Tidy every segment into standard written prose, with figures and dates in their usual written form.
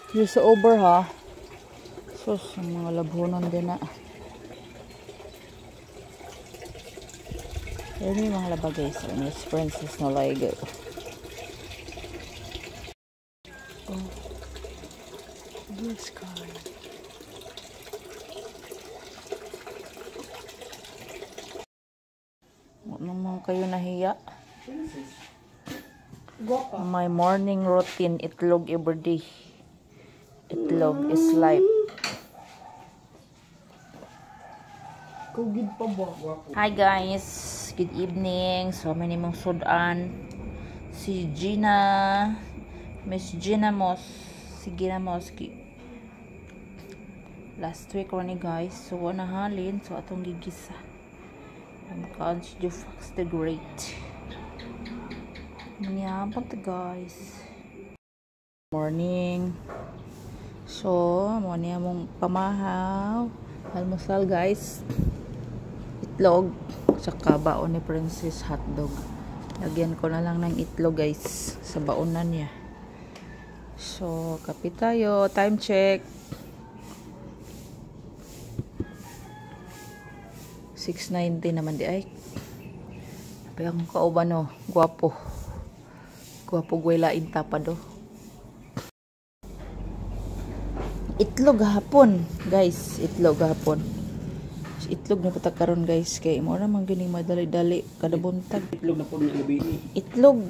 Yung sa over ha. Sus, ang mga labunan din na. Yan yung mga laba guys. Miss Princess na Lego. Oh. Blue sky. Huwag naman kayo nahiya. My morning routine. Itlog everyday. Itlog is life. Hi guys, good evening. So many mong sudan. Si Gina, Miss Gina Moss, si Gina Moski. Last week ro ni guys. So wala halin. So atong gigisa. Ang si Jufax the Great. Manyabang to guys. Morning. So, mo niya mong pamahaw. Almusal guys. Itlog. Saka baon ni Princess hotdog. Lagyan ko na lang ng itlog guys. Sa baonan niya. So, kape tayo. Time check. 6:90 naman di ay. Tapi akong kauban no. Guwapo. Guwapo gwelain tapado. Itlog hapon, guys. Itlog hapon. Itlog na patak karon guys. Kay mo na man gini madali-dali kada buntag. Itlog na po na gabi ni. Itlog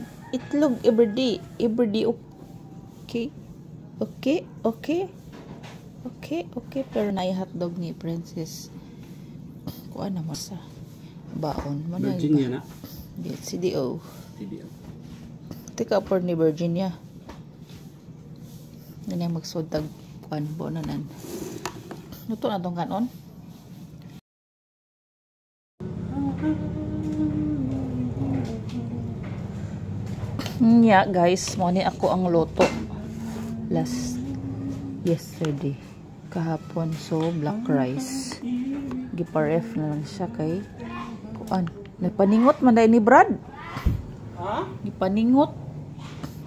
everyday. Everyday okay. Okay. Pero na hotdog ni Princess. Kuan na mo sa baon. Virginia na. CDO. Tika por ni Virginia. Ganyan magsudtag kuan bonanan. Luto na tong kanon. Guys, mo ni ako ang loto yesterday kahapon. So black rice giparef na lang siya kay kuan nagpaningot man dai ni Brad gipaningot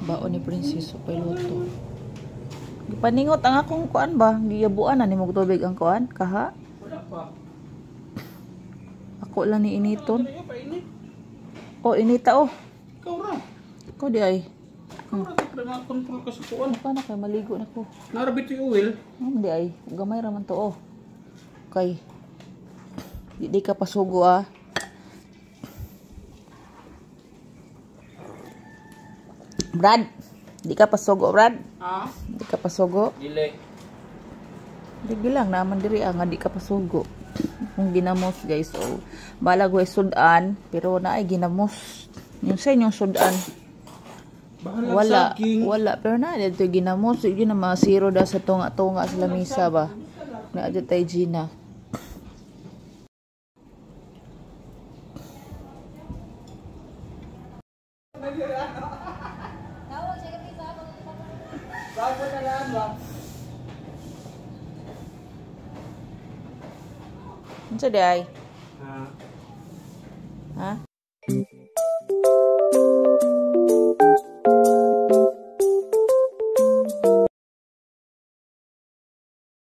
baon ni Princess so pay loto gipaningot ang akong kuan ba giyabuan na nimo tubig ang kuan kaha ako lang ni initon inita ikaw ra ko di ay Ikaw rin para ma-control ka sa kuwan. Ano na kay maligo na ko. Narabit yung oil. Hindi ay, gamay raman to oh. Okay. Di ka pasugo ah. Brad, di ka pasugo Brad. Ha? Di ka pasugo. Dili. Di lang naman diri nga di ka pasugo. Kung ginamos guys oh. Balag way sudan pero na ay ginamos. Yung sa inyong sudan. Bahala saging. Wala pero na dito ginamos yun na masiro da sa tunga-tunga sa lamisa ba. Na adto tay Gina. Unsa day? Ha? Ha?